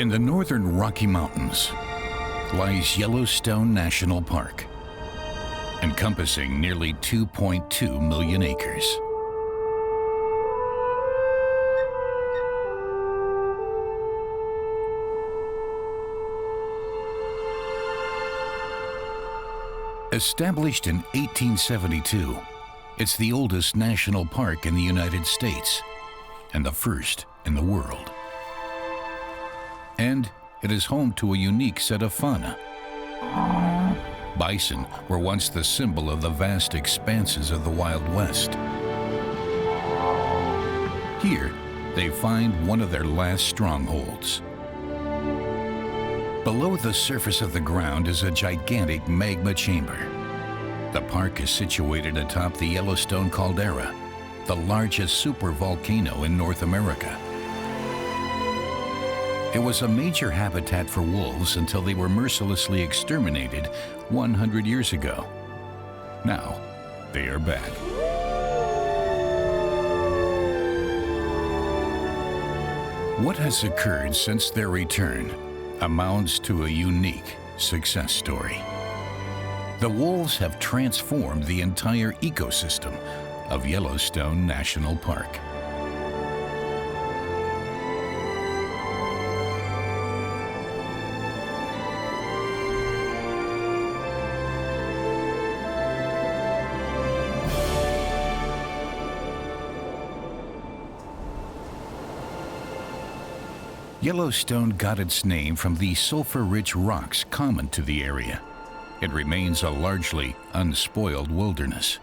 In the northern Rocky Mountains lies Yellowstone National Park, encompassing nearly 2.2 million acres. Established in 1872, it's the oldest national park in the United States and the first in the world. And it is home to a unique set of fauna. Bison were once the symbol of the vast expanses of the Wild West. Here, they find one of their last strongholds. Below the surface of the ground is a gigantic magma chamber. The park is situated atop the Yellowstone caldera, the largest supervolcano in North America. It was a major habitat for wolves until they were mercilessly exterminated 100 years ago. Now, they are back. What has occurred since their return amounts to a unique success story. The wolves have transformed the entire ecosystem of Yellowstone National Park. Yellowstone got its name from the sulfur-rich rocks common to the area. It remains a largely unspoiled wilderness.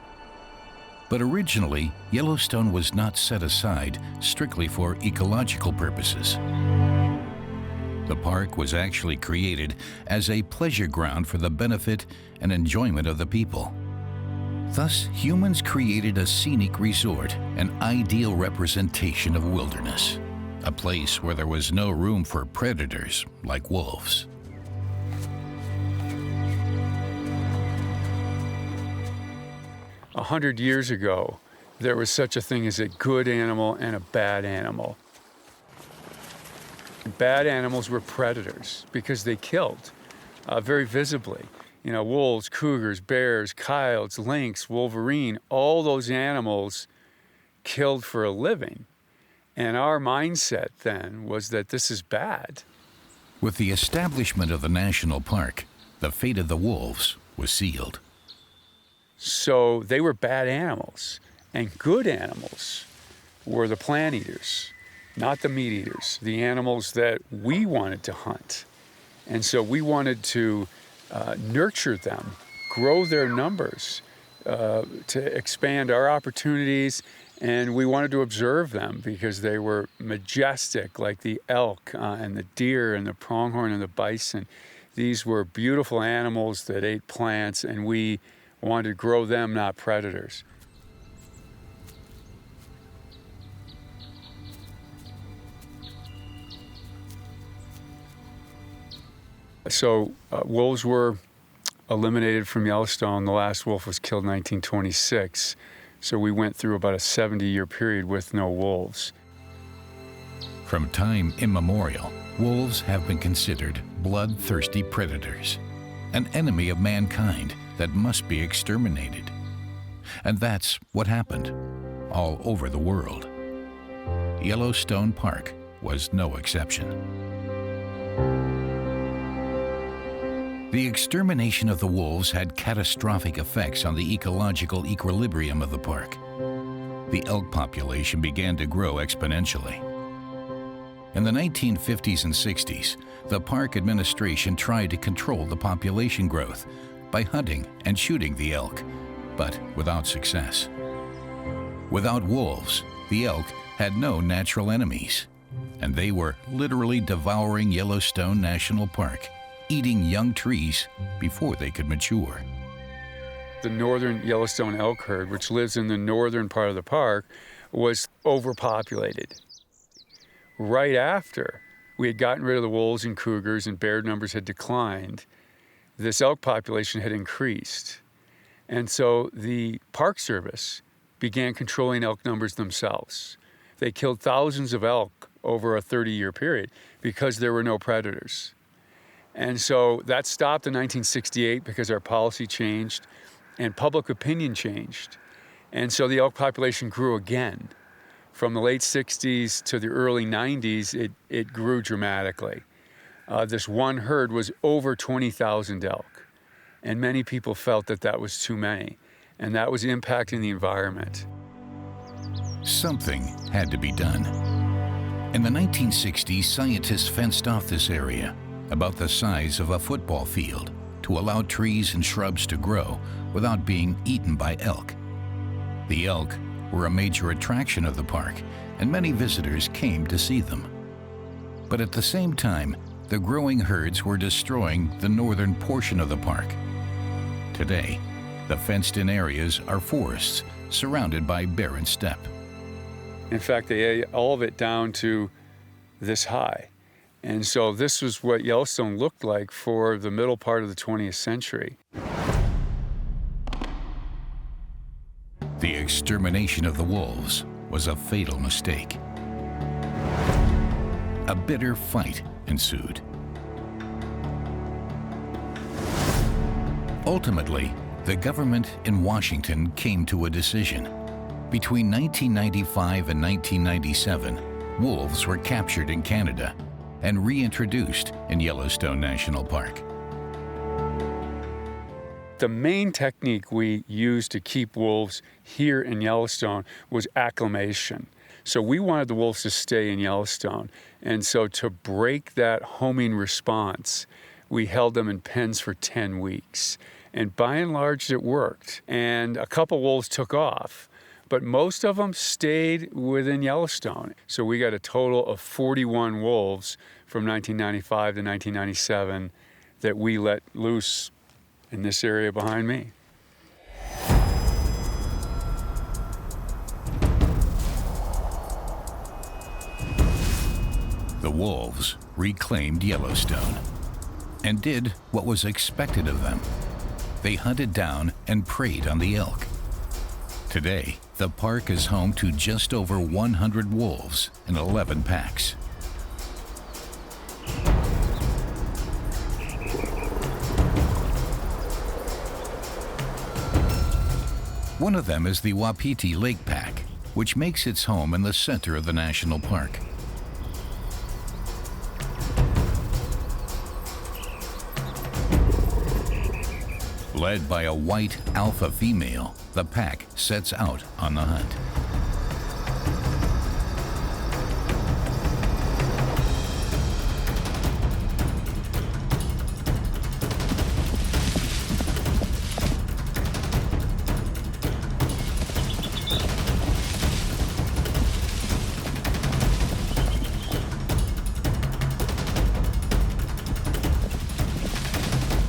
But originally, Yellowstone was not set aside strictly for ecological purposes. The park was actually created as a pleasure ground for the benefit and enjoyment of the people. Thus, humans created a scenic resort, an ideal representation of wilderness. A place where there was no room for predators like wolves. A 100 years ago, there was such a thing as a good animal and a bad animal. Bad animals were predators because they killed very visibly. You know, wolves, cougars, bears, coyotes, lynx, wolverine, all those animals killed for a living. And our mindset then was that this is bad. With the establishment of the national park, the fate of the wolves was sealed. So they were bad animals, and good animals were the plant eaters, not the meat eaters, the animals that we wanted to hunt. And so we wanted to nurture them, grow their numbers, to expand our opportunities. And we wanted to observe them because they were majestic, like the elk and the deer and the pronghorn and the bison. These were beautiful animals that ate plants, and we wanted to grow them, not predators. So wolves were eliminated from Yellowstone. The last wolf was killed in 1926. So we went through about a 70-year period with no wolves. From time immemorial, wolves have been considered bloodthirsty predators, an enemy of mankind that must be exterminated. And that's what happened all over the world. Yellowstone Park was no exception. The extermination of the wolves had catastrophic effects on the ecological equilibrium of the park. The elk population began to grow exponentially. In the 1950s and 60s, the park administration tried to control the population growth by hunting and shooting the elk, but without success. Without wolves, the elk had no natural enemies, and they were literally devouring Yellowstone National Park, eating young trees before they could mature. The northern Yellowstone elk herd, which lives in the northern part of the park, was overpopulated. Right after we had gotten rid of the wolves and cougars and bear numbers had declined, this elk population had increased. And so the Park Service began controlling elk numbers themselves. They killed thousands of elk over a 30-year period because there were no predators. And so that stopped in 1968 because our policy changed and public opinion changed. And so the elk population grew again. From the late 60s to the early 90s, it grew dramatically. This one herd was over 20,000 elk. And many people felt that that was too many. And that was impacting the environment. Something had to be done. In the 1960s, scientists fenced off this area, about the size of a football field, to allow trees and shrubs to grow without being eaten by elk. The elk were a major attraction of the park, and many visitors came to see them. But at the same time, the growing herds were destroying the northern portion of the park. Today, the fenced-in areas are forests surrounded by barren steppe. In fact, they ate all of it down to this high. And so this was what Yellowstone looked like for the middle part of the 20th century. The extermination of the wolves was a fatal mistake. A bitter fight ensued. Ultimately, the government in Washington came to a decision. Between 1995 and 1997, wolves were captured in Canada and reintroduced in Yellowstone National Park. The main technique we used to keep wolves here in Yellowstone was acclimation. So we wanted the wolves to stay in Yellowstone. And so to break that homing response, we held them in pens for 10 weeks. And by and large, it worked. And a couple wolves took off, but most of them stayed within Yellowstone. So we got a total of 41 wolves from 1995 to 1997 that we let loose in this area behind me. The wolves reclaimed Yellowstone and did what was expected of them. They hunted down and preyed on the elk. Today, the park is home to just over 100 wolves in 11 packs. One of them is the Wapiti Lake Pack, which makes its home in the center of the national park. Led by a white alpha female, the pack sets out on the hunt.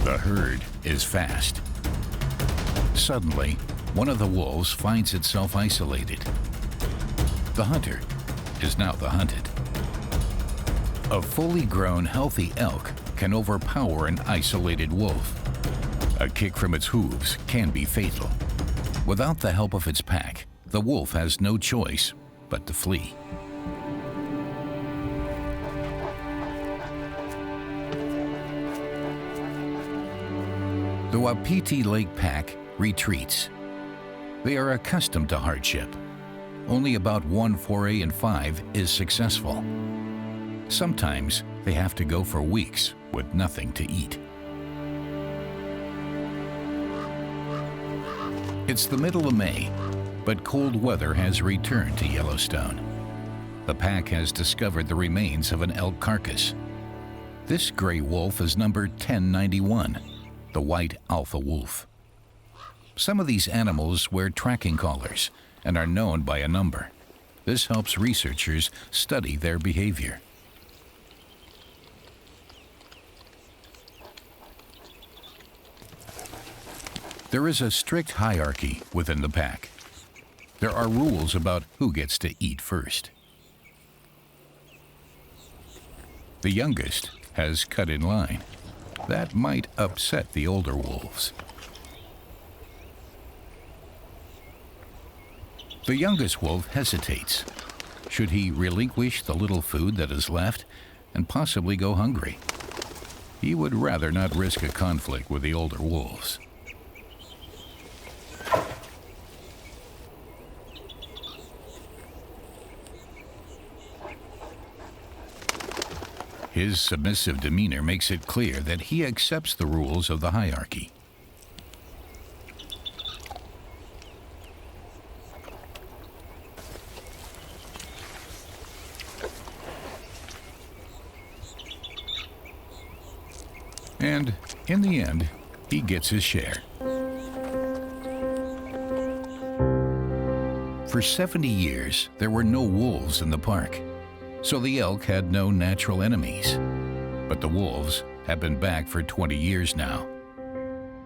The herd is fast. Suddenly, one of the wolves finds itself isolated. The hunter is now the hunted. A fully grown, healthy elk can overpower an isolated wolf. A kick from its hooves can be fatal. Without the help of its pack, the wolf has no choice but to flee. The Wapiti Lake Pack retreats. They are accustomed to hardship. Only about one foray in 5 is successful. Sometimes they have to go for weeks with nothing to eat. It's the middle of May, but cold weather has returned to Yellowstone. The pack has discovered the remains of an elk carcass. This gray wolf is number 1091, the white alpha wolf. Some of these animals wear tracking collars and are known by a number. This helps researchers study their behavior. There is a strict hierarchy within the pack. There are rules about who gets to eat first. The youngest has cut in line. That might upset the older wolves. The youngest wolf hesitates. Should he relinquish the little food that is left and possibly go hungry? He would rather not risk a conflict with the older wolves. His submissive demeanor makes it clear that he accepts the rules of the hierarchy. And in the end, he gets his share. For 70 years, there were no wolves in the park, so the elk had no natural enemies. But the wolves have been back for 20 years now.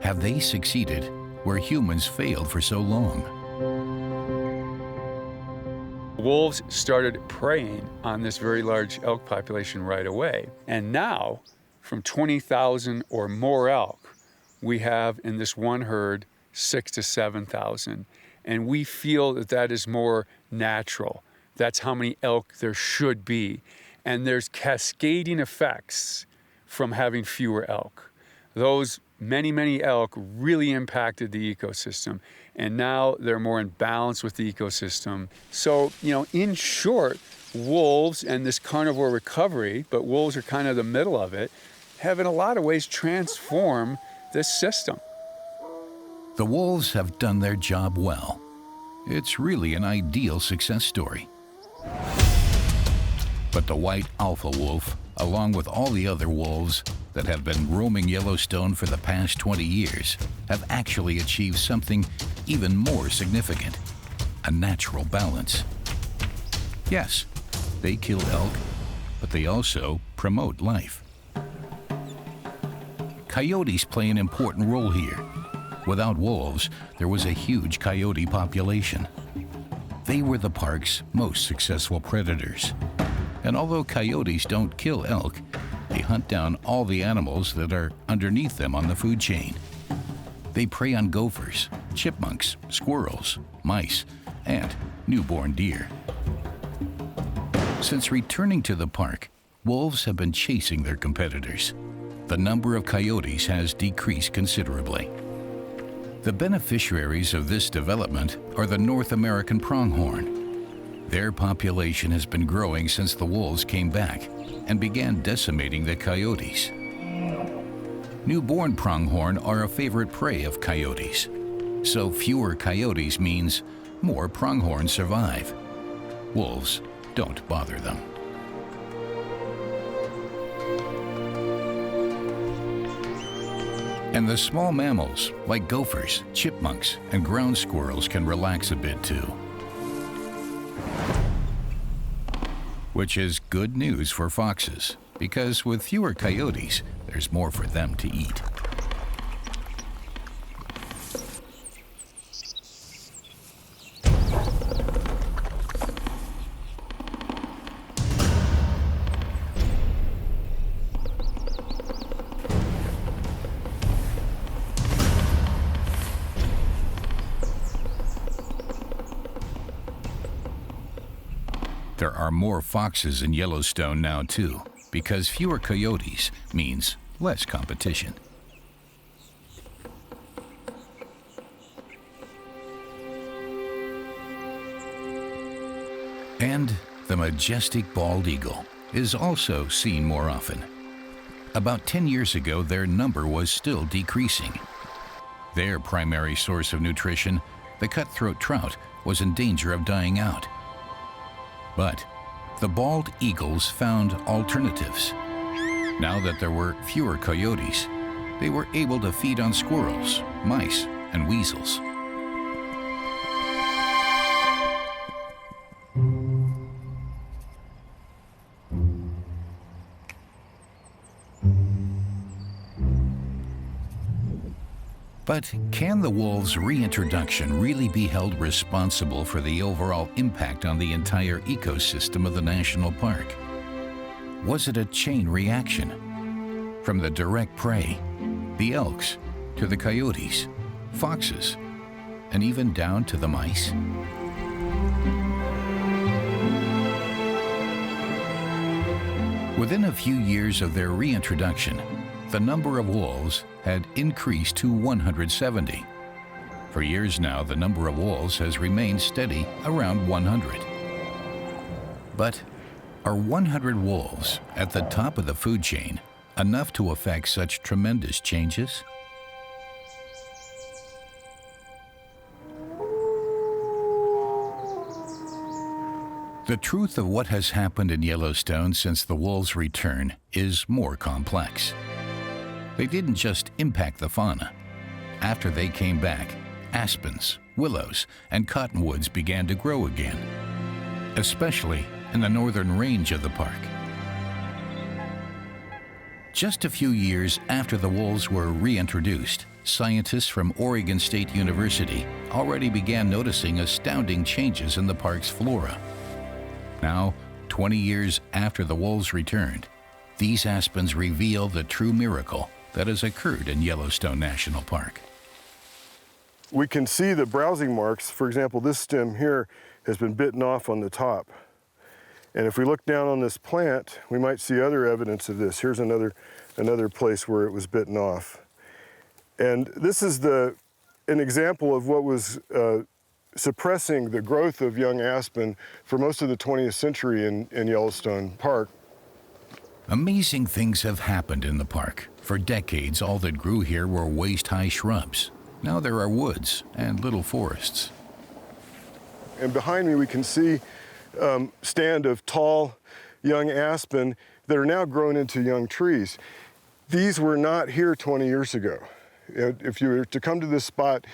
Have they succeeded where humans failed for so long? Wolves started preying on this very large elk population right away. And now, from 20,000 or more elk, we have in this one herd 6,000 to 7,000. And we feel that that is more natural. That's how many elk there should be. And there's cascading effects from having fewer elk. Those many elk really impacted the ecosystem. And now they're more in balance with the ecosystem. So, in short, wolves and this carnivore recovery, but wolves are kind of the middle of it, have in a lot of ways transformed this system. The wolves have done their job well. It's really an ideal success story. But the white alpha wolf, along with all the other wolves that have been roaming Yellowstone for the past 20 years, have actually achieved something even more significant: a natural balance. Yes, they kill elk, but they also promote life. Coyotes play an important role here. Without wolves, there was a huge coyote population. They were the park's most successful predators. And although coyotes don't kill elk, they hunt down all the animals that are underneath them on the food chain. They prey on gophers, chipmunks, squirrels, mice, and newborn deer. Since returning to the park, wolves have been chasing their competitors. The number of coyotes has decreased considerably. The beneficiaries of this development are the North American pronghorn. Their population has been growing since the wolves came back and began decimating the coyotes. Newborn pronghorn are a favorite prey of coyotes, so fewer coyotes means more pronghorn survive. Wolves don't bother them. And the small mammals, like gophers, chipmunks, and ground squirrels, can relax a bit too. Which is good news for foxes, because with fewer coyotes, there's more for them to eat. There are more foxes in Yellowstone now too, because fewer coyotes means less competition. And the majestic bald eagle is also seen more often. About 10 years ago, their number was still decreasing. Their primary source of nutrition, the cutthroat trout, was in danger of dying out. But the bald eagles found alternatives. Now that there were fewer coyotes, they were able to feed on squirrels, mice, and weasels. But can the wolves' reintroduction really be held responsible for the overall impact on the entire ecosystem of the national park? Was it a chain reaction? From the direct prey, the elks, to the coyotes, foxes, and even down to the mice? Within a few years of their reintroduction, the number of wolves had increased to 170. For years now, the number of wolves has remained steady around 100. But are 100 wolves at the top of the food chain enough to affect such tremendous changes? The truth of what has happened in Yellowstone since the wolves' return is more complex. They didn't just impact the fauna. After they came back, aspens, willows, and cottonwoods began to grow again, especially in the northern range of the park. Just a few years after the wolves were reintroduced, scientists from Oregon State University already began noticing astounding changes in the park's flora. Now, 20 years after the wolves returned, these aspens reveal the true miracle that has occurred in Yellowstone National Park. We can see the browsing marks. For example, this stem here has been bitten off on the top. And if we look down on this plant, we might see other evidence of this. Here's another place where it was bitten off. And this is an example of what was suppressing the growth of young aspen for most of the 20th century in Yellowstone Park. Amazing things have happened in the park. For decades, all that grew here were waist-high shrubs. Now there are woods and little forests. And behind me we can see a stand of tall young aspen that are now grown into young trees. These were not here 20 years ago. If you were to come to this spot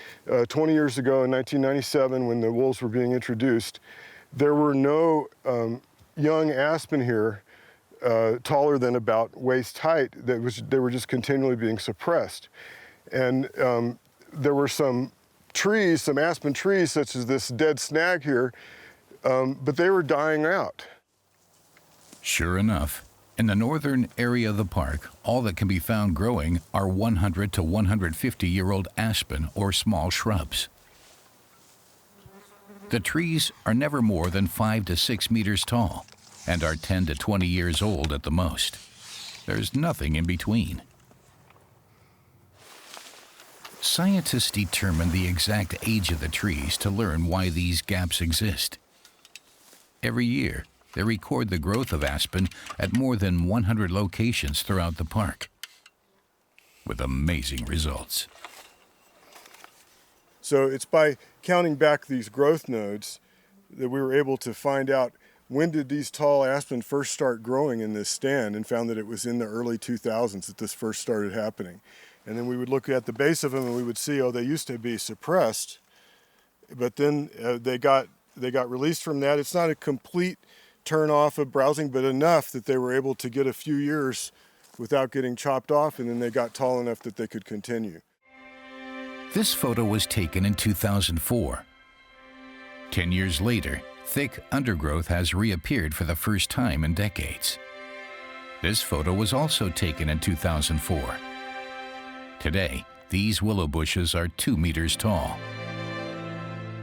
20 years ago in 1997 when the wolves were being introduced, there were no young aspen here taller than about waist height. They were just continually being suppressed. And there were some trees, some aspen trees, such as this dead snag here, but they were dying out. Sure enough, in the northern area of the park, all that can be found growing are 100 to 150-year-old aspen or small shrubs. The trees are never more than 5 to 6 meters tall and are 10 to 20 years old at the most. There's nothing in between. Scientists determine the exact age of the trees to learn why these gaps exist. Every year, they record the growth of aspen at more than 100 locations throughout the park, with amazing results. So it's by counting back these growth nodes that we were able to find out when did these tall aspen first start growing in this stand, and found that it was in the early 2000s that this first started happening. And then we would look at the base of them and we would see, oh, they used to be suppressed, but then they got released from that. It's not a complete turn off of browsing, but enough that they were able to get a few years without getting chopped off, and then they got tall enough that they could continue. This photo was taken in 2004. 10 years later, thick undergrowth has reappeared for the first time in decades. This photo was also taken in 2004. Today, these willow bushes are 2 meters tall.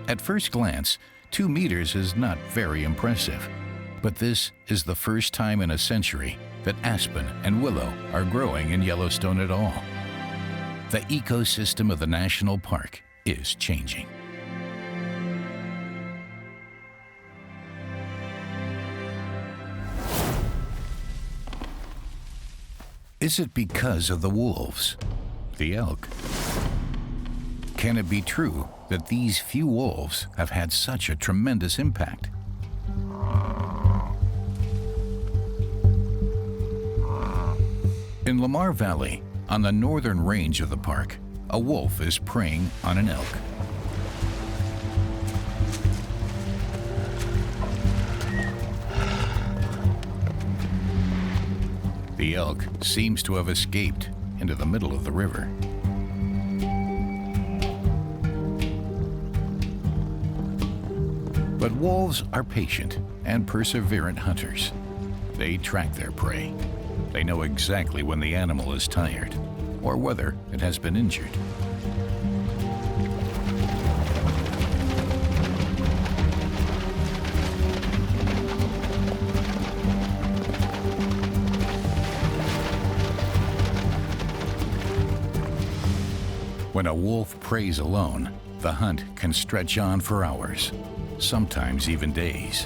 At first glance, 2 meters is not very impressive. But this is the first time in a century that aspen and willow are growing in Yellowstone at all. The ecosystem of the national park is changing. Is it because of the wolves? The elk? Can it be true that these few wolves have had such a tremendous impact? In Lamar Valley, on the northern range of the park, a wolf is preying on an elk. The elk seems to have escaped into the middle of the river. But wolves are patient and perseverant hunters. They track their prey. They know exactly when the animal is tired or whether it has been injured. When a wolf preys alone, the hunt can stretch on for hours, sometimes even days.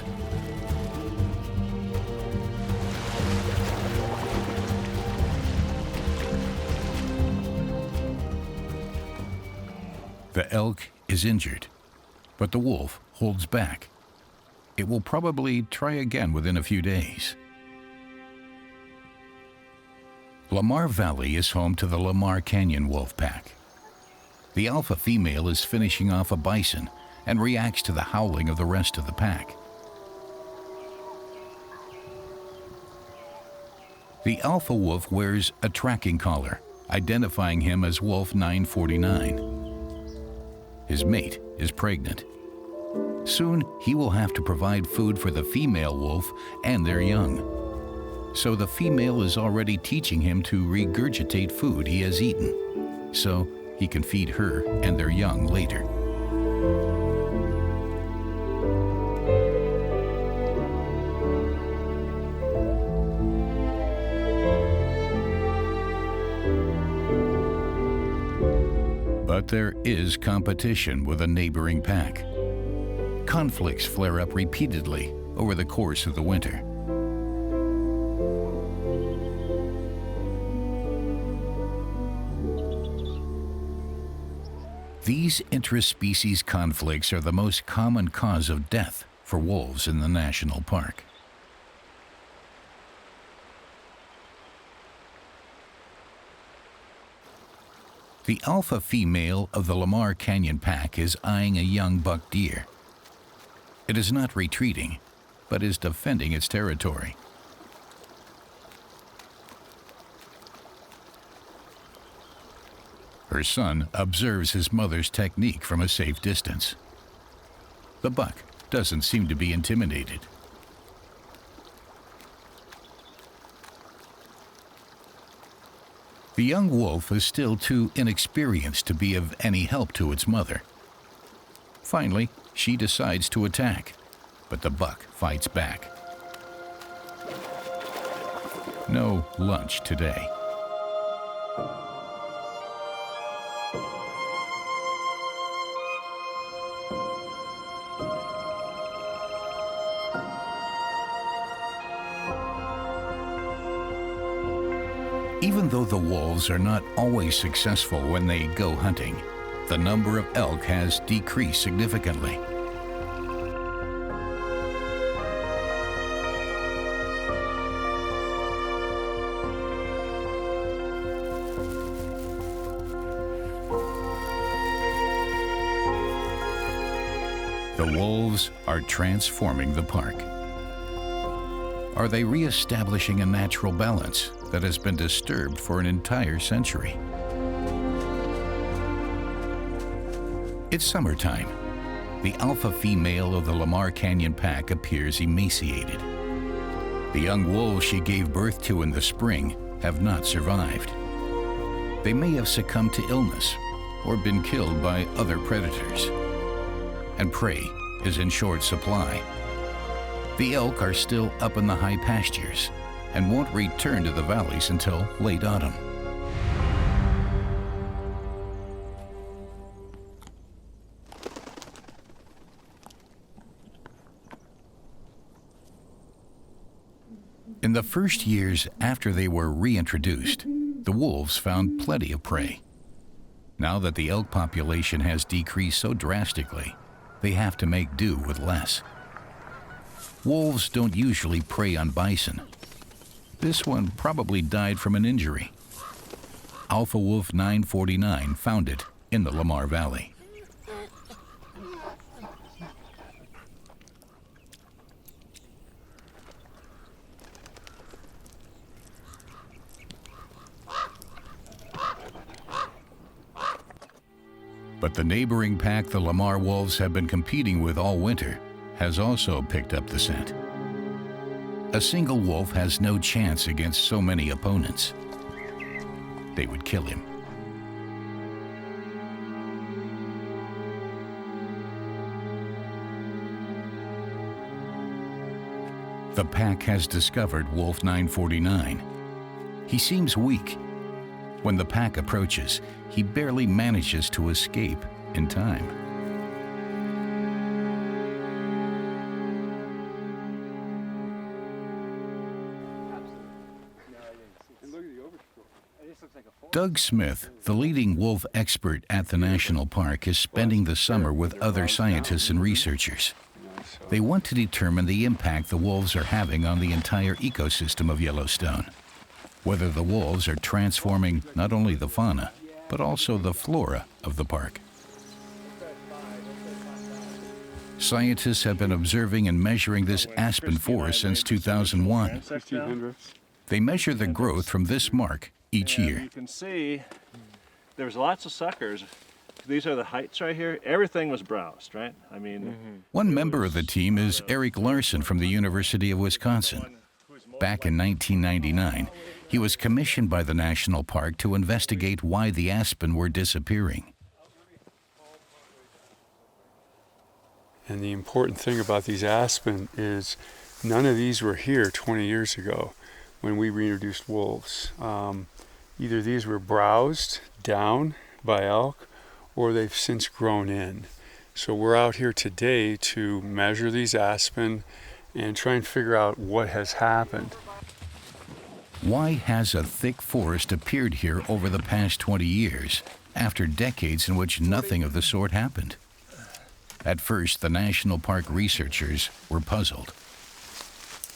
The elk is injured, but the wolf holds back. It will probably try again within a few days. Lamar Valley is home to the Lamar Canyon wolf pack. The alpha female is finishing off a bison and reacts to the howling of the rest of the pack. The alpha wolf wears a tracking collar, identifying him as Wolf 949. His mate is pregnant. Soon, he will have to provide food for the female wolf and their young. So the female is already teaching him to regurgitate food he has eaten, so he can feed her and their young later. But there is competition with a neighboring pack. Conflicts flare up repeatedly over the course of the winter. These interspecies conflicts are the most common cause of death for wolves in the national park. The alpha female of the Lamar Canyon pack is eyeing a young buck deer. It is not retreating, but is defending its territory. Her son observes his mother's technique from a safe distance. The buck doesn't seem to be intimidated. The young wolf is still too inexperienced to be of any help to its mother. Finally, she decides to attack, but the buck fights back. No lunch today. Even though the wolves are not always successful when they go hunting, the number of elk has decreased significantly. The wolves are transforming the park. Are they reestablishing a natural balance that has been disturbed for an entire century? It's summertime. The alpha female of the Lamar Canyon pack appears emaciated. The young wolves she gave birth to in the spring have not survived. They may have succumbed to illness or been killed by other predators. And prey is in short supply. The elk are still up in the high pastures and won't return to the valleys until late autumn. In the first years after they were reintroduced, the wolves found plenty of prey. Now that the elk population has decreased so drastically, they have to make do with less. Wolves don't usually prey on bison. This one probably died from an injury. Alpha Wolf 949 found it in the Lamar Valley. But the neighboring pack the Lamar wolves have been competing with all winter has also picked up the scent. A single wolf has no chance against so many opponents. They would kill him. The pack has discovered Wolf 949. He seems weak. When the pack approaches, he barely manages to escape in time. Doug Smith, the leading wolf expert at the national park, is spending the summer with other scientists and researchers. They want to determine the impact the wolves are having on the entire ecosystem of Yellowstone. Whether the wolves are transforming not only the fauna, but also the flora of the park. Scientists have been observing and measuring this aspen forest since 2001. They measure the growth from this mark each year. You can see there's lots of suckers. These are the heights right here. Everything was browsed, right? I mean, One member of the team is Eric Larson from the University of Wisconsin. Back in 1999, he was commissioned by the national park to investigate why the aspen were disappearing. And the important thing about these aspen is none of these were here 20 years ago when we reintroduced wolves. Either these were browsed down by elk or they've since grown in. So we're out here today to measure these aspen and try and figure out what has happened. Why has a thick forest appeared here over the past 20 years, after decades in which nothing of the sort happened? At first, the national park researchers were puzzled.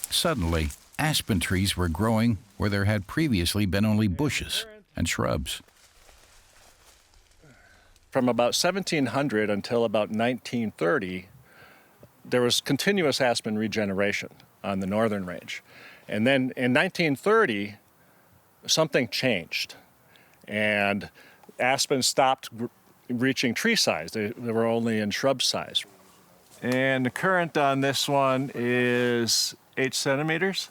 Suddenly, aspen trees were growing where there had previously been only bushes and shrubs. from about 1700 until about 1930, there was continuous aspen regeneration on the northern range. And then in 1930, something changed, and aspen stopped reaching tree size. They were only in shrub size. And the current on this one is 8 centimeters.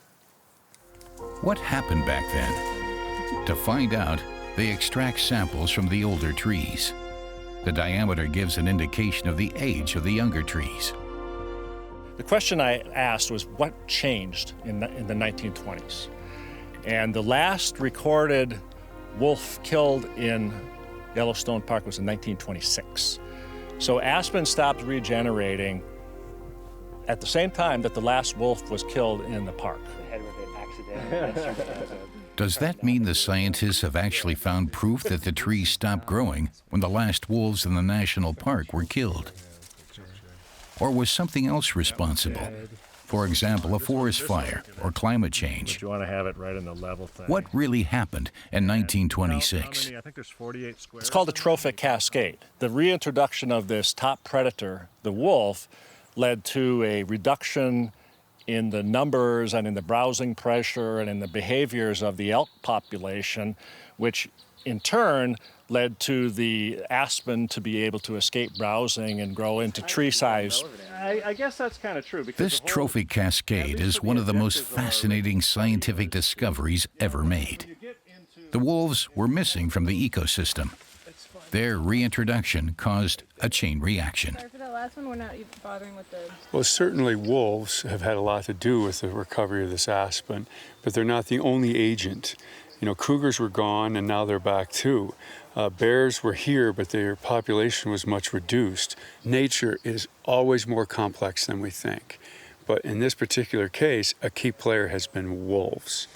What happened back then? To find out, they extract samples from the older trees. The diameter gives an indication of the age of the younger trees. The question I asked was what changed in the 1920s? And the last recorded wolf killed in Yellowstone Park was in 1926. So aspen stopped regenerating at the same time that the last wolf was killed in the park. Does that mean the scientists have actually found proof that the trees stopped growing when the last wolves in the national park were killed? Or was something else responsible? For example, a forest fire or climate change. But you want to have it right in the level thing. What really happened in 1926? I think there's 48 squares. It's called the Trophic cascade. The reintroduction of this top predator, the wolf, led to a reduction in the numbers and in the browsing pressure and in the behaviors of the elk population, which in turn led to the aspen to be able to escape browsing and grow into tree size. I guess that's kind of true. This trophic cascade is one of the most fascinating scientific discoveries ever made. The wolves were missing from the ecosystem. Their reintroduction caused a chain reaction. Sorry for that last one, we're not even bothering with the... Well, certainly wolves have had a lot to do with the recovery of this aspen, but they're not the only agent. You know, cougars were gone and now they're back too. Bears were here, but their population was much reduced. Nature is always more complex than we think. But in this particular case, a key player has been wolves.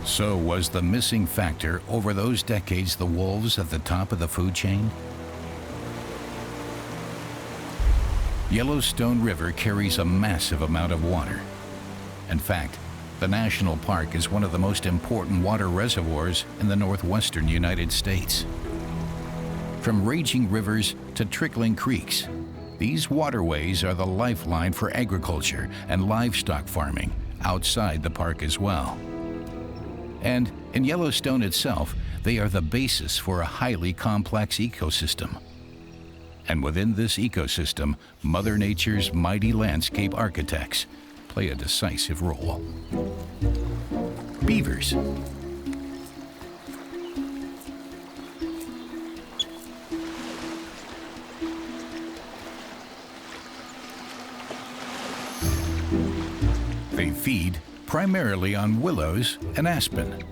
So was the missing factor over those decades the wolves at the top of the food chain? Yellowstone River carries a massive amount of water. In fact, the national park is one of the most important water reservoirs in the northwestern United States. From raging rivers to trickling creeks, these waterways are the lifeline for agriculture and livestock farming outside the park as well. And in Yellowstone itself, they are the basis for a highly complex ecosystem. And within this ecosystem, Mother Nature's mighty landscape architects play a decisive role. Beavers. They feed primarily on willows and aspen.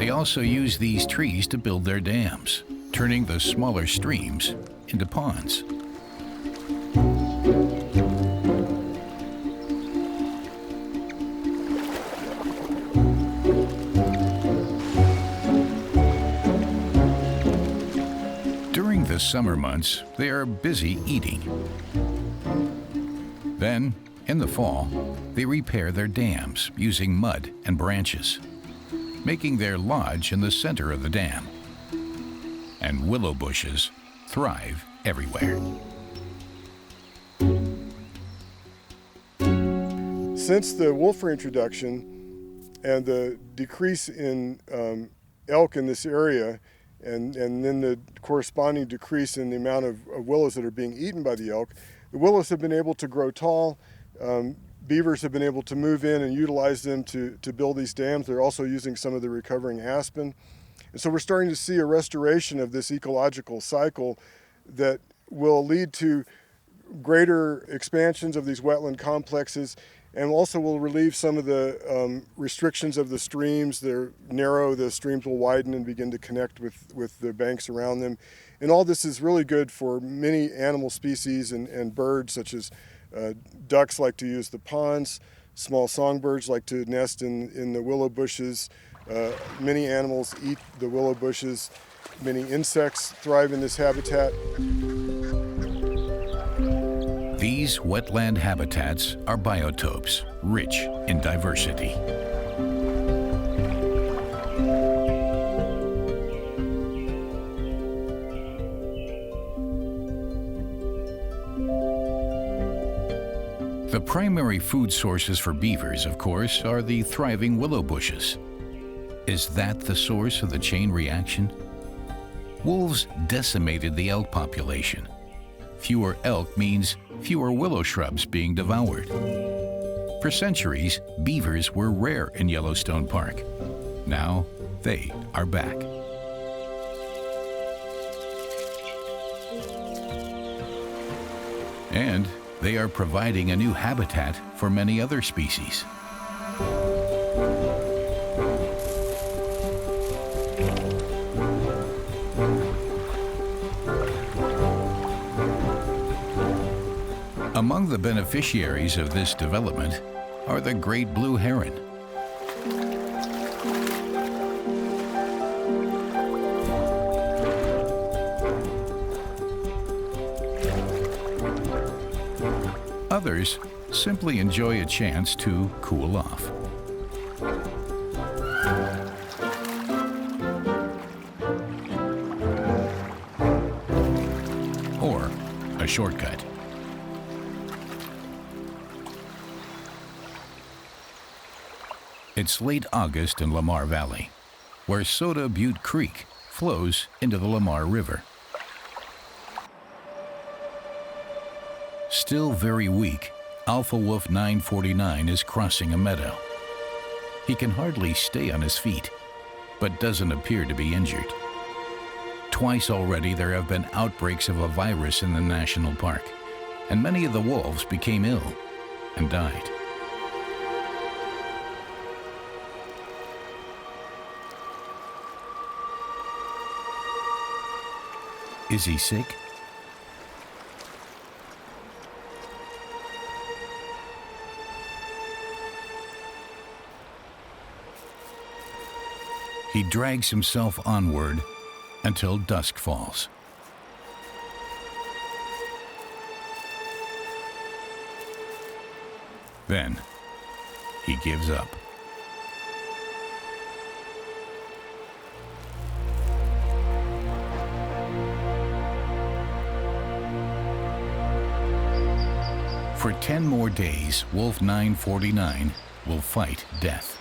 They also use these trees to build their dams, turning the smaller streams into ponds. During the summer months, they are busy eating. Then, in the fall, they repair their dams using mud and branches, making their lodge in the center of the dam. And willow bushes thrive everywhere. Since the wolf reintroduction and the decrease in elk in this area, and then the corresponding decrease in the amount of willows that are being eaten by the elk, the willows have been able to grow tall. Beavers have been able to move in and utilize them to build these dams. They're also using some of the recovering aspen. And so we're starting to see a restoration of this ecological cycle that will lead to greater expansions of these wetland complexes, and also will relieve some of the restrictions of the streams. They're narrow, the streams will widen and begin to connect with the banks around them. And all this is really good for many animal species and birds, such as ducks like to use the ponds, small songbirds like to nest in the willow bushes. Many animals eat the willow bushes. Many insects thrive in this habitat. These wetland habitats are biotopes, rich in diversity. The primary food sources for beavers, of course, are the thriving willow bushes. Is that the source of the chain reaction? Wolves decimated the elk population. Fewer elk means fewer willow shrubs being devoured. For centuries, beavers were rare in Yellowstone Park. Now, they are back. And they are providing a new habitat for many other species. Among the beneficiaries of this development are the great blue heron. Others simply enjoy a chance to cool off. Or a shortcut. It's late August in Lamar Valley, where Soda Butte Creek flows into the Lamar River. Still very weak, Alpha Wolf 949 is crossing a meadow. He can hardly stay on his feet, but doesn't appear to be injured. Twice already there have been outbreaks of a virus in the national park, and many of the wolves became ill and died. Is he sick? He drags himself onward until dusk falls. Then he gives up. For 10 more days, Wolf 949 will fight death.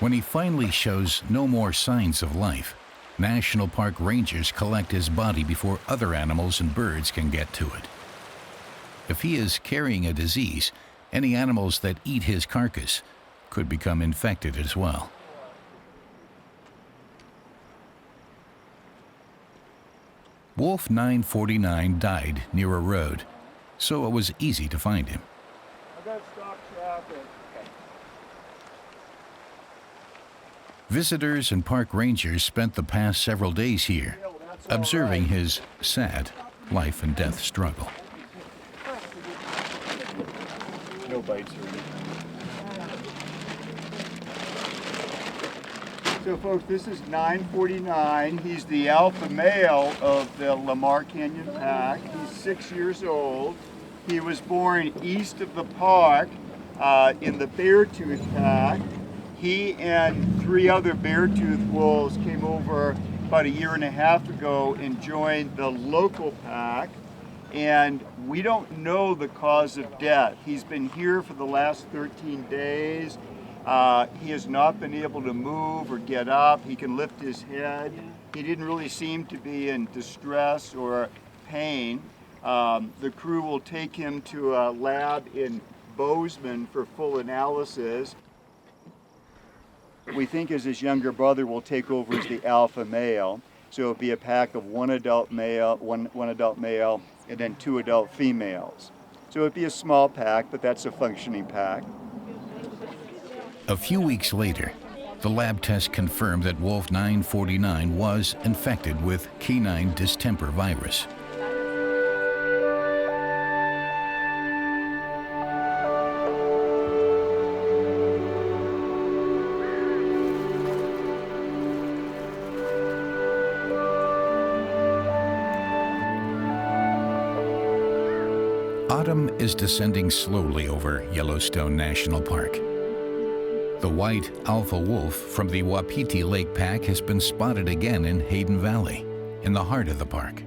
When he finally shows no more signs of life, National Park rangers collect his body before other animals and birds can get to it. If he is carrying a disease, any animals that eat his carcass could become infected as well. Wolf 949 died near a road, so it was easy to find him. I got stock traffic. Visitors and park rangers spent the past several days here, observing his sad life and death struggle. No bites or anything. So folks, this is 949. He's the alpha male of the Lamar Canyon pack. He's 6 years old. He was born east of the park in the Beartooth pack. He and 3 other Beartooth wolves came over about a year and a half ago and joined the local pack. And we don't know the cause of death. He's been here for the last 13 days. He has not been able to move or get up. He can lift his head. He didn't really seem to be in distress or pain. The crew will take him to a lab in Bozeman for full analysis. We think as his younger brother will take over as the alpha male. So it'll be a pack of one adult male, and then 2 adult females. So it'd be a small pack, but that's a functioning pack. A few weeks later, the lab test confirmed that Wolf 949 was infected with canine distemper virus. Autumn is descending slowly over Yellowstone National Park. The white alpha wolf from the Wapiti Lake Pack has been spotted again in Hayden Valley, in the heart of the park.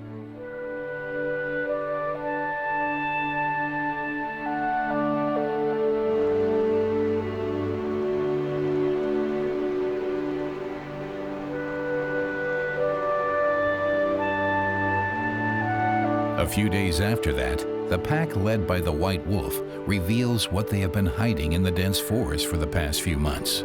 A few days after that, the pack led by the white wolf reveals what they have been hiding in the dense forest for the past few months.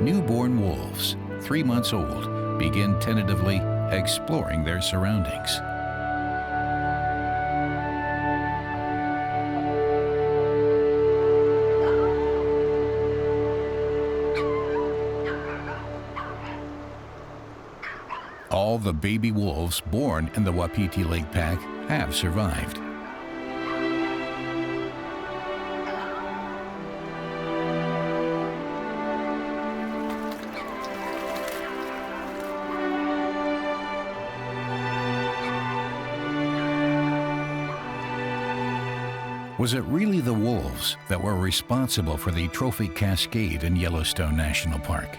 Newborn wolves, 3 months old, begin tentatively exploring their surroundings. All the baby wolves born in the Wapiti Lake Pack have survived. Was it really the wolves that were responsible for the Trophic cascade in Yellowstone National Park?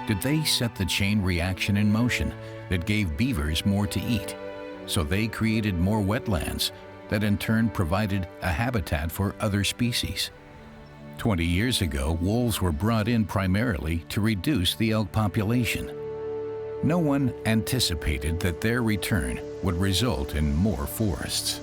Did they set the chain reaction in motion that gave beavers more to eat? So they created more wetlands that in turn provided a habitat for other species. 20 years ago, wolves were brought in primarily to reduce the elk population. No one anticipated that their return would result in more forests.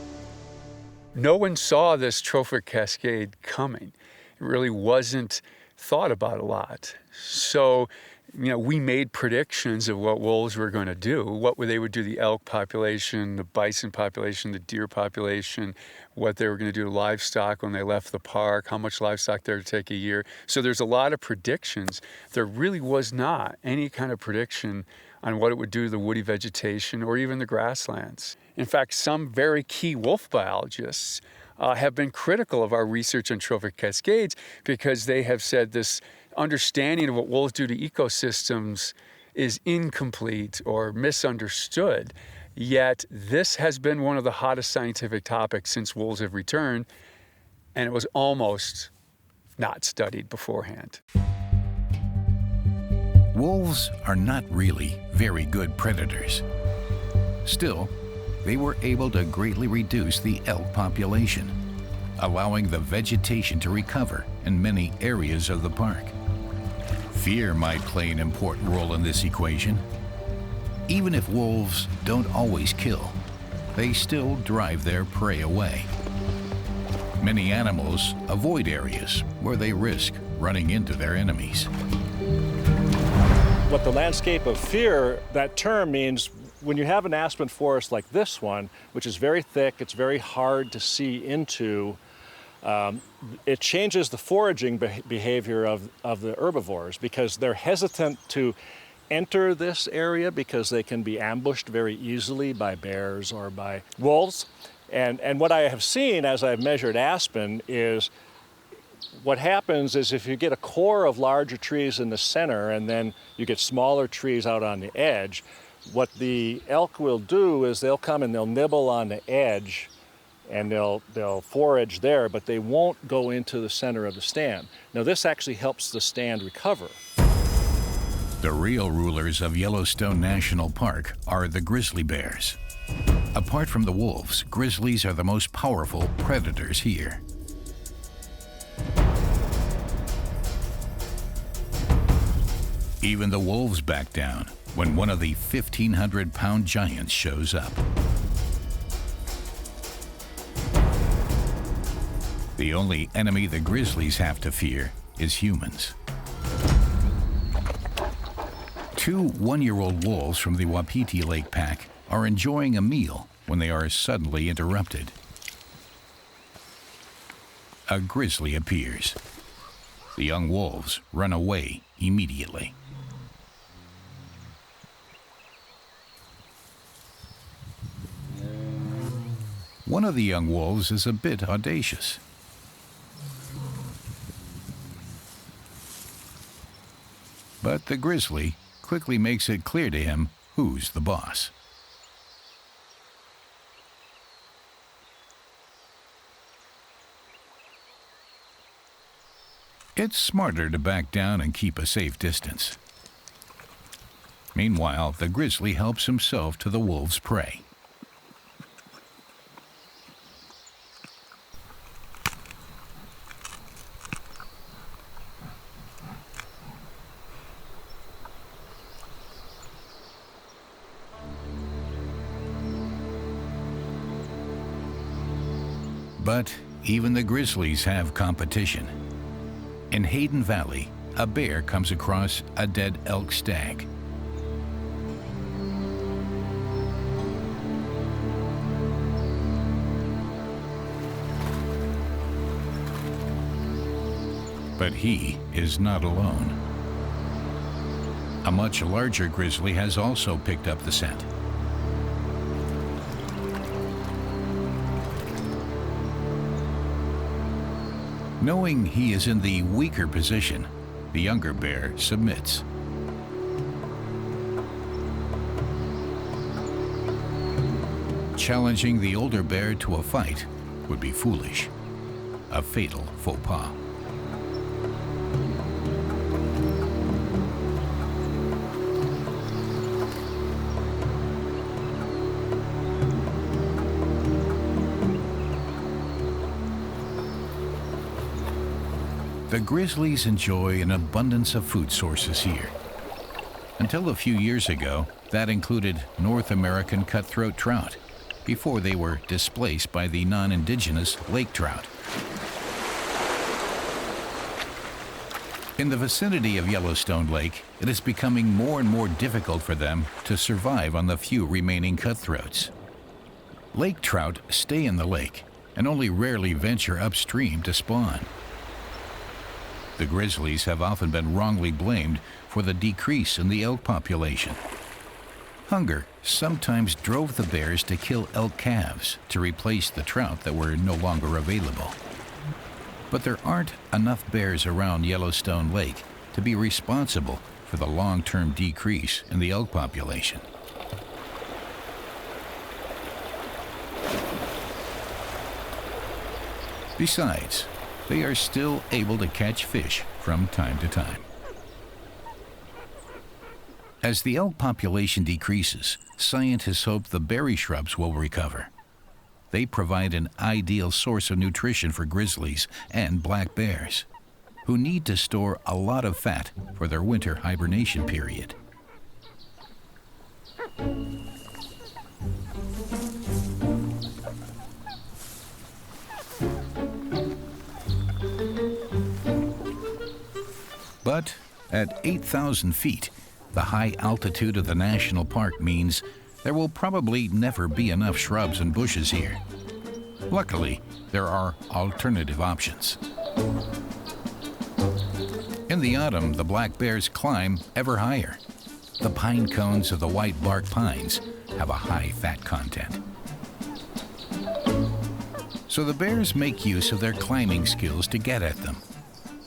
No one saw this trophic cascade coming. It really wasn't thought about a lot. So, we made predictions of what wolves were going to do, what they would do to the elk population, the bison population, the deer population, what they were going to do to livestock when they left the park, how much livestock they would take a year. So there's a lot of predictions. There really was not any kind of prediction on what it would do to the woody vegetation or even the grasslands. In fact, some very key wolf biologists have been critical of our research on trophic cascades because they have said this understanding of what wolves do to ecosystems is incomplete or misunderstood. Yet this has been one of the hottest scientific topics since wolves have returned, and it was almost not studied beforehand. Wolves are not really very good predators. Still, they were able to greatly reduce the elk population, allowing the vegetation to recover in many areas of the park. Fear might play an important role in this equation. Even if wolves don't always kill, they still drive their prey away. Many animals avoid areas where they risk running into their enemies. What the landscape of fear, that term means when you have an aspen forest like this one, which is very thick, it's very hard to see into, it changes the foraging behavior of the herbivores because they're hesitant to enter this area because they can be ambushed very easily by bears or by wolves. And what I have seen as I've measured aspen is what happens is if you get a core of larger trees in the center and then you get smaller trees out on the edge, what the elk will do is they'll come and they'll nibble on the edge and they'll forage there, but they won't go into the center of the stand. Now this actually helps the stand recover. The real rulers of Yellowstone National Park are the grizzly bears. Apart from the wolves, grizzlies are the most powerful predators here. Even the wolves back down when one of the 1,500-pound giants shows up. The only enemy the grizzlies have to fear is humans. Two one-year-old wolves from the Wapiti Lake pack are enjoying a meal when they are suddenly interrupted. A grizzly appears. The young wolves run away immediately. One of the young wolves is a bit audacious. But the grizzly quickly makes it clear to him who's the boss. It's smarter to back down and keep a safe distance. Meanwhile, the grizzly helps himself to the wolf's prey. But even the grizzlies have competition. In Hayden Valley, a bear comes across a dead elk stag. But he is not alone. A much larger grizzly has also picked up the scent. Knowing he is in the weaker position, the younger bear submits. Challenging the older bear to a fight would be foolish, a fatal faux pas. The grizzlies enjoy an abundance of food sources here. Until a few years ago, that included North American cutthroat trout, before they were displaced by the non-indigenous lake trout. In the vicinity of Yellowstone Lake, it is becoming more and more difficult for them to survive on the few remaining cutthroats. Lake trout stay in the lake and only rarely venture upstream to spawn. The grizzlies have often been wrongly blamed for the decrease in the elk population. Hunger sometimes drove the bears to kill elk calves to replace the trout that were no longer available. But there aren't enough bears around Yellowstone Lake to be responsible for the long-term decrease in the elk population. Besides, they are still able to catch fish from time to time. As the elk population decreases, scientists hope the berry shrubs will recover. They provide an ideal source of nutrition for grizzlies and black bears, who need to store a lot of fat for their winter hibernation period. But at 8,000 feet, the high altitude of the national park means there will probably never be enough shrubs and bushes here. Luckily, there are alternative options. In the autumn, the black bears climb ever higher. The pine cones of the white bark pines have a high fat content. So the bears make use of their climbing skills to get at them.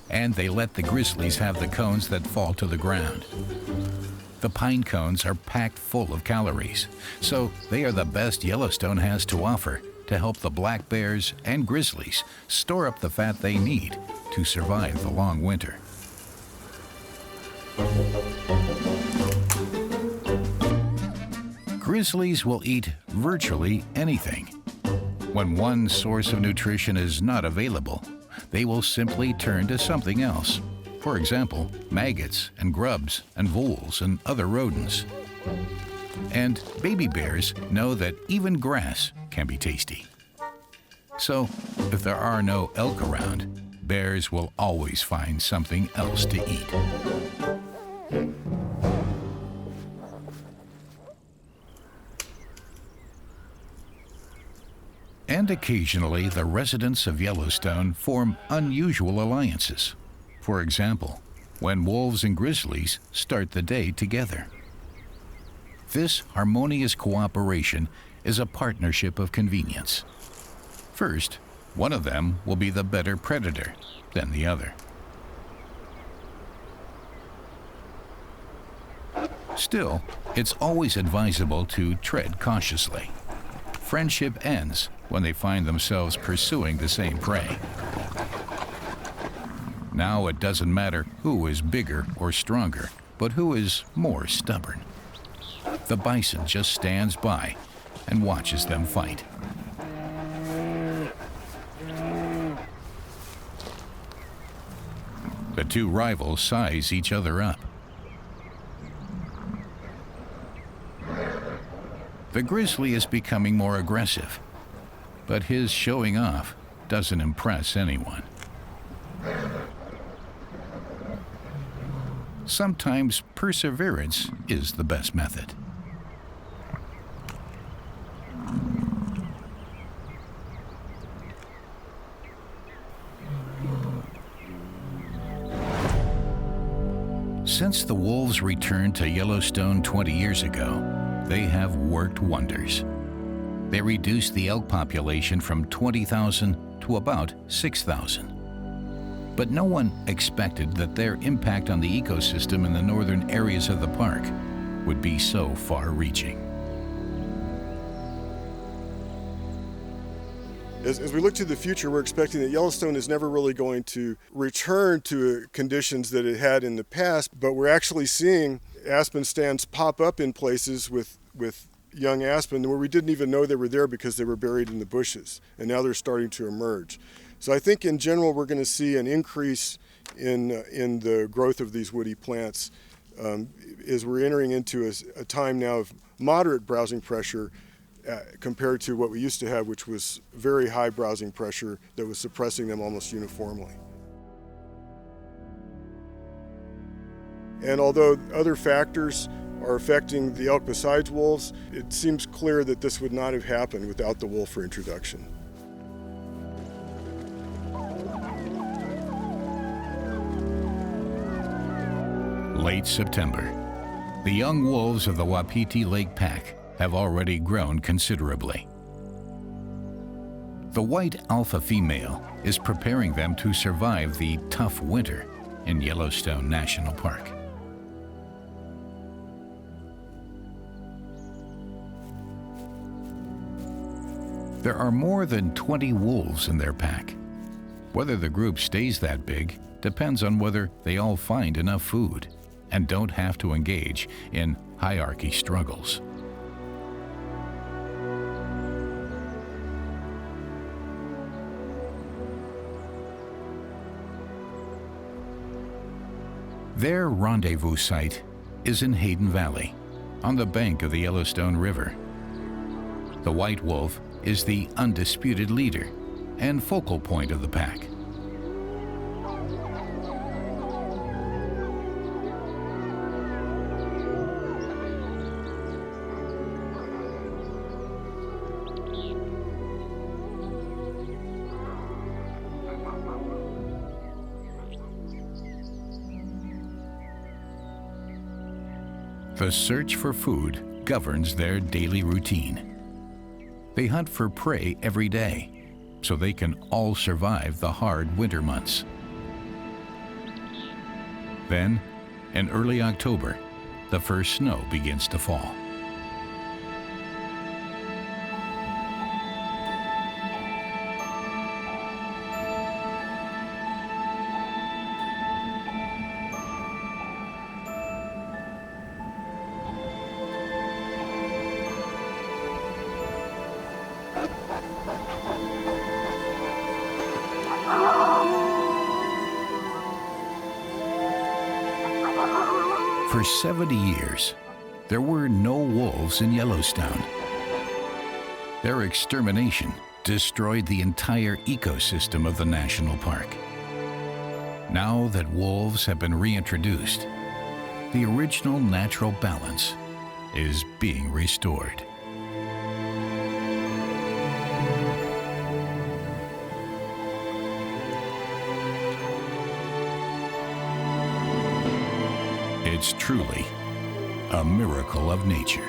And they let the grizzlies have the cones that fall to the ground. The pine cones are packed full of calories, so they are the best Yellowstone has to offer to help the black bears and grizzlies store up the fat they need to survive the long winter. Grizzlies will eat virtually anything. When one source of nutrition is not available, they will simply turn to something else. For example, maggots and grubs and voles and other rodents. And baby bears know that even grass can be tasty. So, if there are no elk around, bears will always find something else to eat. And occasionally, the residents of Yellowstone form unusual alliances. For example, when wolves and grizzlies start the day together. This harmonious cooperation is a partnership of convenience. First, one of them will be the better predator than the other. Still, it's always advisable to tread cautiously. Friendship ends when they find themselves pursuing the same prey. Now it doesn't matter who is bigger or stronger, but who is more stubborn. The bison just stands by and watches them fight. The two rivals size each other up. The grizzly is becoming more aggressive, but his showing off doesn't impress anyone. Sometimes perseverance is the best method. Since the wolves returned to Yellowstone 20 years ago, they have worked wonders. They reduced the elk population from 20,000 to about 6,000. But no one expected that their impact on the ecosystem in the northern areas of the park would be so far-reaching. As we look to the future, we're expecting that Yellowstone is never really going to return to conditions that it had in the past, but we're actually seeing aspen stands pop up in places with young aspen where we didn't even know they were there because they were buried in the bushes, and now they're starting to emerge. So I think in general we're going to see an increase in the growth of these woody plants as we're entering into a time now of moderate browsing pressure compared to what we used to have, which was very high browsing pressure that was suppressing them almost uniformly. And although other factors are affecting the elk besides wolves, it seems clear that this would not have happened without the wolf reintroduction. Late September. The young wolves of the Wapiti Lake Pack have already grown considerably. The white alpha female is preparing them to survive the tough winter in Yellowstone National Park. There are more than 20 wolves in their pack. Whether the group stays that big depends on whether they all find enough food and don't have to engage in hierarchy struggles. Their rendezvous site is in Hayden Valley, on the bank of the Yellowstone River. The white wolf is the undisputed leader and focal point of the pack. The search for food governs their daily routine. They hunt for prey every day, so they can all survive the hard winter months. Then, in early October, the first snow begins to fall. For 70 years, there were no wolves in Yellowstone. Their extermination destroyed the entire ecosystem of the national park. Now that wolves have been reintroduced, the original natural balance is being restored. It's truly a miracle of nature.